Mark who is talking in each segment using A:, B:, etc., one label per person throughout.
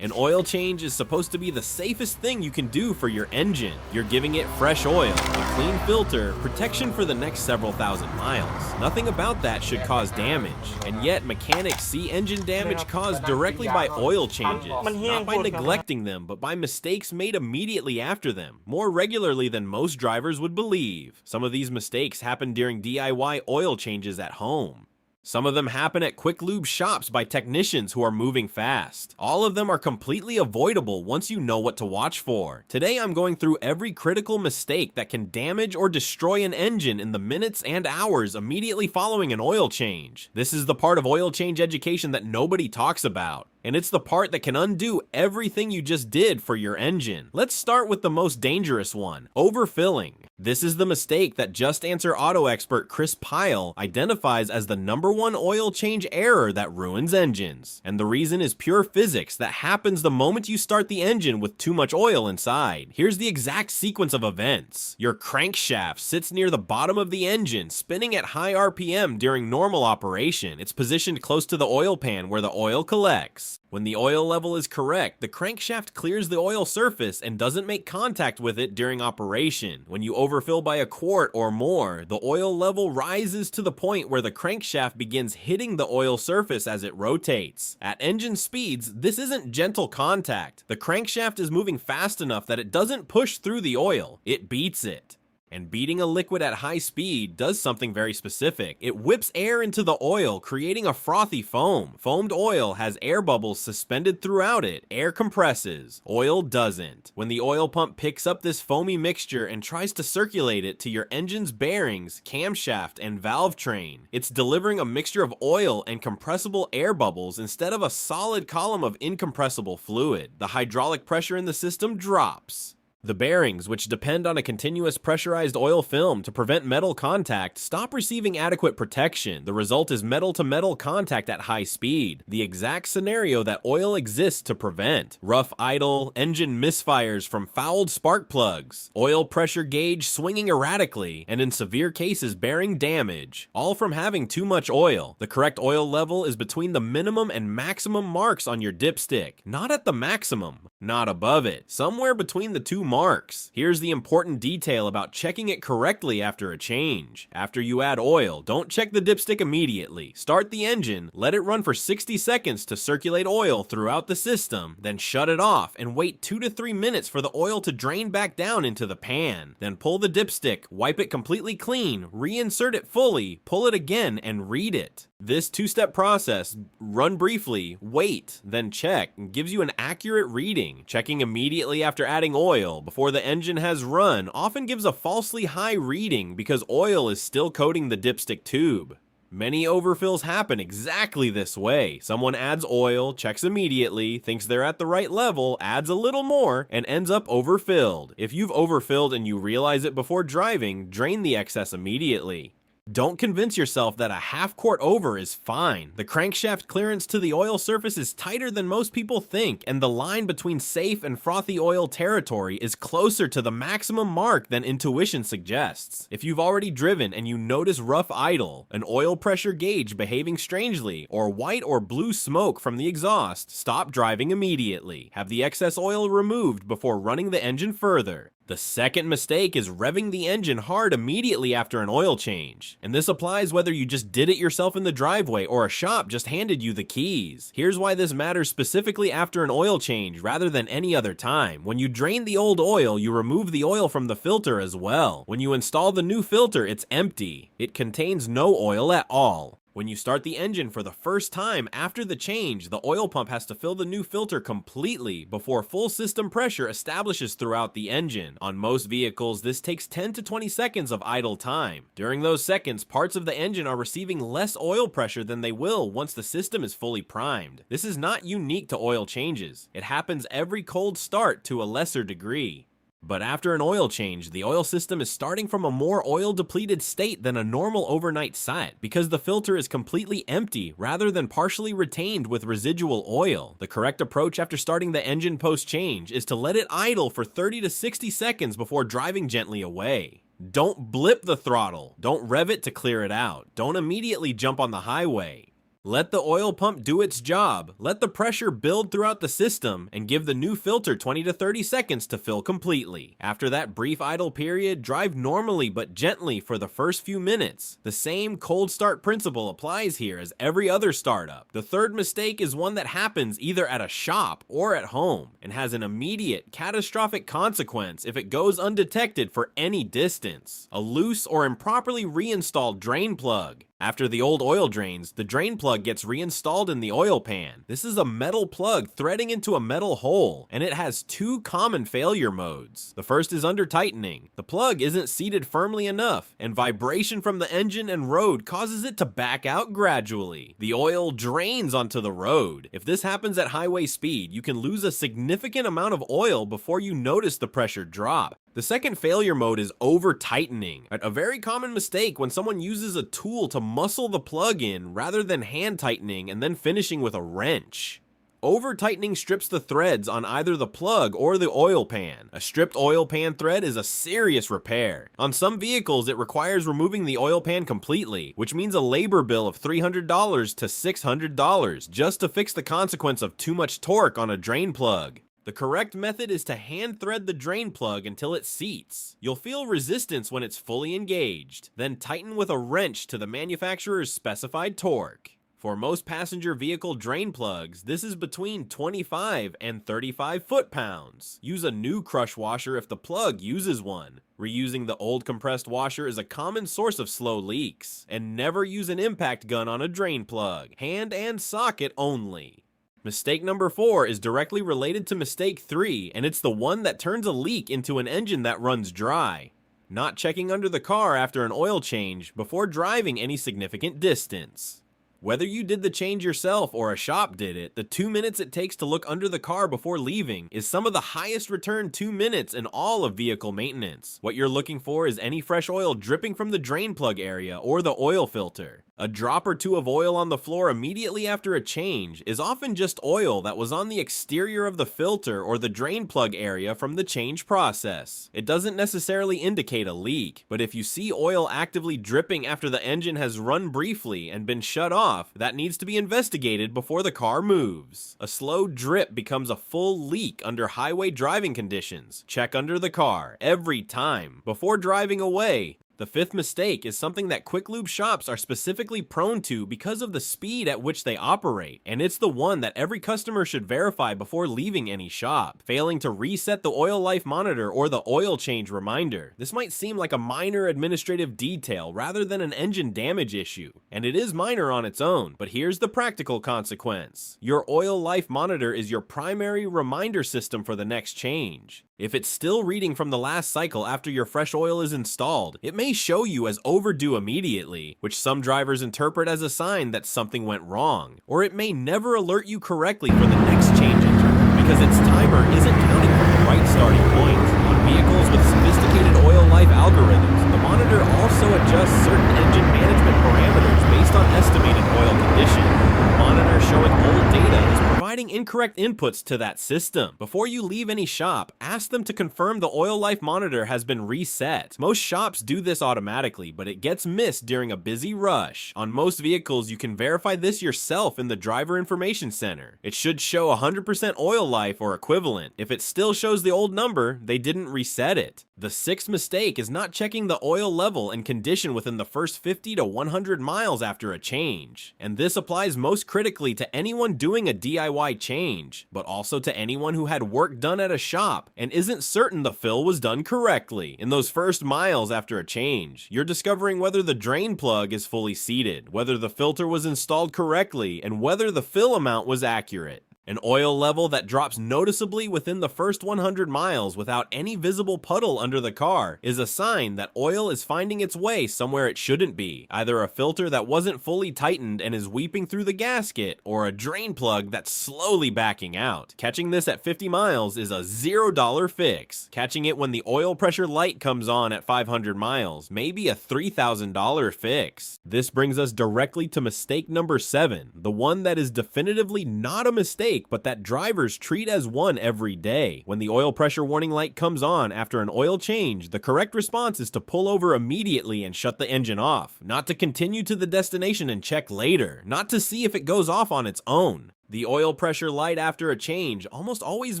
A: An oil change is supposed to be the safest thing you can do for your engine. You're giving it fresh oil, a clean filter, protection for the next several thousand miles. Nothing about that should cause damage. And yet mechanics see engine damage caused directly by oil changes, not by neglecting them, but by mistakes made immediately after them, more regularly than most drivers would believe. Some of these mistakes happen during DIY oil changes at home. Some of them happen at quick lube shops by technicians who are moving fast. All of them are completely avoidable once you know what to watch for. Today I'm going through every critical mistake that can damage or destroy an engine in the minutes and hours immediately following an oil change. This is the part of oil change education that nobody talks about. And it's the part that can undo everything you just did for your engine. Let's start with the most dangerous one, overfilling. This is the mistake that Just Answer Auto expert Chris Pyle identifies as the #1 oil change error that ruins engines. And the reason is pure physics that happens the moment you start the engine with too much oil inside. Here's the exact sequence of events. Your crankshaft sits near the bottom of the engine, spinning at high RPM during normal operation. It's positioned close to the oil pan where the oil collects. When the oil level is correct, the crankshaft clears the oil surface and doesn't make contact with it during operation. When you overfill by a quart or more, the oil level rises to the point where the crankshaft begins hitting the oil surface as it rotates. At engine speeds, this isn't gentle contact. The crankshaft is moving fast enough that it doesn't push through the oil, it beats it. And beating a liquid at high speed does something very specific. It whips air into the oil, creating a frothy foam. Foamed oil has air bubbles suspended throughout it. Air compresses. Oil doesn't. When the oil pump picks up this foamy mixture and tries to circulate it to your engine's bearings, camshaft, and valve train, it's delivering a mixture of oil and compressible air bubbles instead of a solid column of incompressible fluid. The hydraulic pressure in the system drops. The bearings, which depend on a continuous pressurized oil film to prevent metal contact, stop receiving adequate protection. The result is metal-to-metal contact at high speed, the exact scenario that oil exists to prevent. Rough idle, engine misfires from fouled spark plugs, oil pressure gauge swinging erratically, and in severe cases bearing damage, all from having too much oil. The correct oil level is between the minimum and maximum marks on your dipstick, not at the maximum, not above it, somewhere between the two marks. Here's the important detail about checking it correctly after a change. After you add oil, don't check the dipstick immediately. Start the engine, let it run for 60 seconds to circulate oil throughout the system, then shut it off and wait 2 to 3 minutes for the oil to drain back down into the pan. Then pull the dipstick, wipe it completely clean, reinsert it fully, pull it again, and read it. This two-step process, run briefly, wait, then check, gives you an accurate reading. Checking immediately after adding oil before the engine has run often gives a falsely high reading because oil is still coating the dipstick tube. Many overfills happen exactly this way. Someone adds oil, checks immediately, thinks they're at the right level, adds a little more, and ends up overfilled. If you've overfilled and you realize it before driving, drain the excess immediately. Don't convince yourself that a half quart over is fine. The crankshaft clearance to the oil surface is tighter than most people think, and the line between safe and frothy oil territory is closer to the maximum mark than intuition suggests. If you've already driven and you notice rough idle, an oil pressure gauge behaving strangely, or white or blue smoke from the exhaust, stop driving immediately. Have the excess oil removed before running the engine further. The second mistake is revving the engine hard immediately after an oil change. And this applies whether you just did it yourself in the driveway or a shop just handed you the keys. Here's why this matters specifically after an oil change rather than any other time. When you drain the old oil, you remove the oil from the filter as well. When you install the new filter, it's empty. It contains no oil at all. When you start the engine for the first time after the change, the oil pump has to fill the new filter completely before full system pressure establishes throughout the engine. On most vehicles, this takes 10 to 20 seconds of idle time. During those seconds, parts of the engine are receiving less oil pressure than they will once the system is fully primed. This is not unique to oil changes. It happens every cold start to a lesser degree. But after an oil change, the oil system is starting from a more oil-depleted state than a normal overnight set because the filter is completely empty rather than partially retained with residual oil. The correct approach after starting the engine post-change is to let it idle for 30 to 60 seconds before driving gently away. Don't blip the throttle. Don't rev it to clear it out. Don't immediately jump on the highway. Let the oil pump do its job, let the pressure build throughout the system, and give the new filter 20 to 30 seconds to fill completely. After that brief idle period, drive normally but gently for the first few minutes. The same cold start principle applies here as every other startup. The third mistake is one that happens either at a shop or at home, and has an immediate, catastrophic consequence if it goes undetected for any distance: a loose or improperly reinstalled drain plug. After the old oil drains, the drain plug gets reinstalled in the oil pan. This is a metal plug threading into a metal hole, and it has two common failure modes. The first is under tightening. The plug isn't seated firmly enough, and vibration from the engine and road causes it to back out gradually. The oil drains onto the road. If this happens at highway speed, you can lose a significant amount of oil before you notice the pressure drop. The second failure mode is over-tightening, a very common mistake when someone uses a tool to muscle the plug in rather than hand tightening and then finishing with a wrench. Over-tightening strips the threads on either the plug or the oil pan. A stripped oil pan thread is a serious repair. On some vehicles, it requires removing the oil pan completely, which means a labor bill of $300 to $600 just to fix the consequence of too much torque on a drain plug. The correct method is to hand thread the drain plug until it seats. You'll feel resistance when it's fully engaged. Then tighten with a wrench to the manufacturer's specified torque. For most passenger vehicle drain plugs, this is between 25 and 35 foot-pounds. Use a new crush washer if the plug uses one. Reusing the old compressed washer is a common source of slow leaks. And never use an impact gun on a drain plug. Hand and socket only. Mistake number 4 is directly related to mistake 3, and it's the one that turns a leak into an engine that runs dry. Not checking under the car after an oil change before driving any significant distance. Whether you did the change yourself or a shop did it, the 2 minutes it takes to look under the car before leaving is some of the highest return 2 minutes in all of vehicle maintenance. What you're looking for is any fresh oil dripping from the drain plug area or the oil filter. A drop or two of oil on the floor immediately after a change is often just oil that was on the exterior of the filter or the drain plug area from the change process. It doesn't necessarily indicate a leak, but if you see oil actively dripping after the engine has run briefly and been shut off, that needs to be investigated before the car moves. A slow drip becomes a full leak under highway driving conditions. Check under the car every time before driving away. The fifth mistake is something that quick lube shops are specifically prone to because of the speed at which they operate, and it's the one that every customer should verify before leaving any shop: failing to reset the oil life monitor or the oil change reminder. This might seem like a minor administrative detail rather than an engine damage issue, and it is minor on its own, but here's the practical consequence. Your oil life monitor is your primary reminder system for the next change. If it's still reading from the last cycle after your fresh oil is installed, it may show you as overdue immediately, which some drivers interpret as a sign that something went wrong. Or it may never alert you correctly for the next change interval, because its timer isn't counting from the right starting point. On vehicles with sophisticated oil life algorithms, the monitor also adjusts certain engine management parameters based on estimated oil condition. The monitor showing old data is providing incorrect inputs to that system. Before you leave any shop, ask them to confirm the oil life monitor has been reset. Most shops do this automatically, but it gets missed during a busy rush. On most vehicles, you can verify this yourself in the driver information center. It should show 100% oil life or equivalent. If it still shows the old number, they didn't reset it. The sixth mistake is not checking the oil level and condition within the first 50 to 100 miles after a change. And this applies most critically to anyone doing a DIY change, but also to anyone who had work done at a shop and isn't certain the fill was done correctly. In those first miles after a change, you're discovering whether the drain plug is fully seated, whether the filter was installed correctly, and whether the fill amount was accurate. An oil level that drops noticeably within the first 100 miles without any visible puddle under the car is a sign that oil is finding its way somewhere it shouldn't be. Either a filter that wasn't fully tightened and is weeping through the gasket, or a drain plug that's slowly backing out. Catching this at 50 miles is a $0 fix. Catching it when the oil pressure light comes on at 500 miles may be a $3,000 fix. This brings us directly to mistake number 7, the one that is definitively not a mistake mistake, but that drivers treat as one every day. When the oil pressure warning light comes on after an oil change, the correct response is to pull over immediately and shut the engine off, not to continue to the destination and check later, not to see if it goes off on its own. The oil pressure light after a change almost always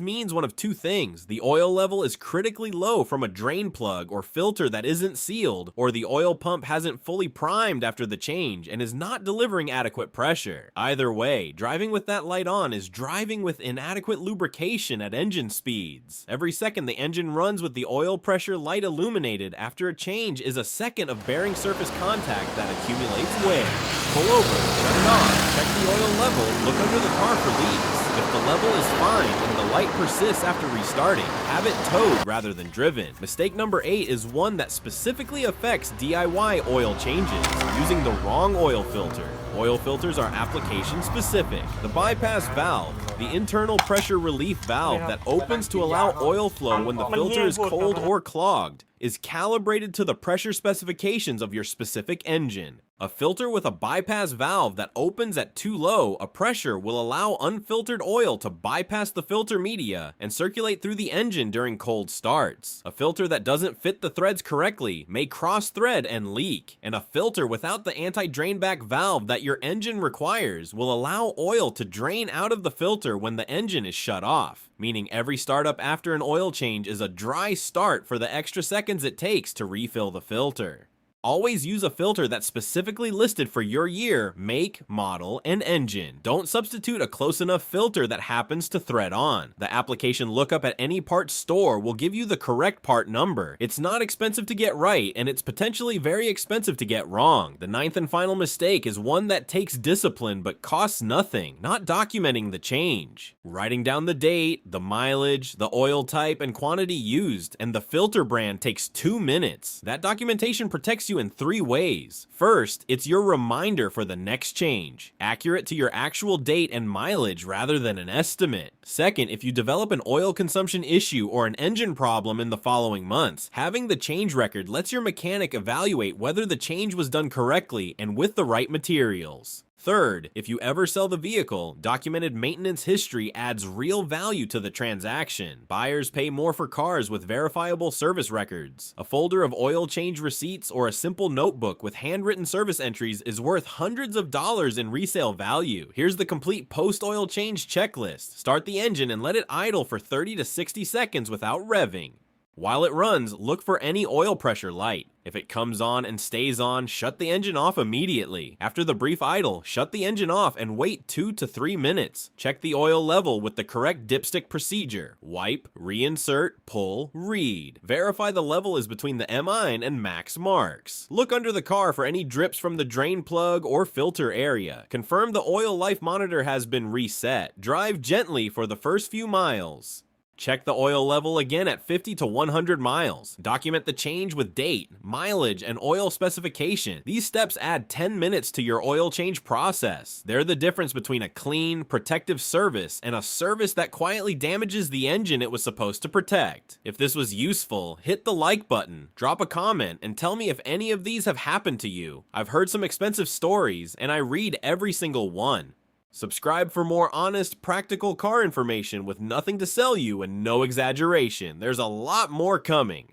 A: means one of two things. The oil level is critically low from a drain plug or filter that isn't sealed, or the oil pump hasn't fully primed after the change and is not delivering adequate pressure. Either way, driving with that light on is driving with inadequate lubrication at engine speeds. Every second the engine runs with the oil pressure light illuminated after a change is a second of bearing surface contact that accumulates wear. Pull over, shut it off, check the oil level, look under the car for leaks. If the level is fine and the light persists after restarting, have it towed rather than driven. Mistake number 8 is one that specifically affects DIY oil changes, using the wrong oil filter. Oil filters are application specific. The bypass valve, the internal pressure relief valve that opens to allow oil flow when the filter is cold or clogged, is calibrated to the pressure specifications of your specific engine. A filter with a bypass valve that opens at too low a pressure will allow unfiltered oil to bypass the filter media and circulate through the engine during cold starts. A filter that doesn't fit the threads correctly may cross-thread and leak, and a filter without the anti-drainback valve that your engine requires will allow oil to drain out of the filter when the engine is shut off, meaning every startup after an oil change is a dry start for the extra seconds it takes to refill the filter. Always use a filter that's specifically listed for your year, make, model, and engine. Don't substitute a close enough filter that happens to thread on. The application lookup at any parts store will give you the correct part number. It's not expensive to get right, and it's potentially very expensive to get wrong. The 9th and final mistake is one that takes discipline but costs nothing, not documenting the change. Writing down the date, the mileage, the oil type, and quantity used, and the filter brand takes 2 minutes. That documentation protects you in 3 ways. First, it's your reminder for the next change, accurate to your actual date and mileage rather than an estimate. Second, if you develop an oil consumption issue or an engine problem in the following months, having the change record lets your mechanic evaluate whether the change was done correctly and with the right materials. Third, if you ever sell the vehicle, documented maintenance history adds real value to the transaction. Buyers pay more for cars with verifiable service records. A folder of oil change receipts or a simple notebook with handwritten service entries is worth hundreds of dollars in resale value. Here's the complete post-oil change checklist. Start the engine and let it idle for 30 to 60 seconds without revving. While it runs, look for any oil pressure light. If it comes on and stays on, shut the engine off immediately. After the brief idle, shut the engine off and wait 2 to 3 minutes. Check the oil level with the correct dipstick procedure. Wipe, reinsert, pull, read. Verify the level is between the MI and max marks. Look under the car for any drips from the drain plug or filter area. Confirm the oil life monitor has been reset. Drive gently for the first few miles. Check the oil level again at 50 to 100 miles. Document the change with date, mileage, and oil specification. These steps add 10 minutes to your oil change process. They're the difference between a clean, protective service and a service that quietly damages the engine it was supposed to protect. If this was useful, hit the like button, drop a comment, and tell me if any of these have happened to you. I've heard some expensive stories, and I read every single one. Subscribe for more honest, practical car information with nothing to sell you and no exaggeration. There's a lot more coming.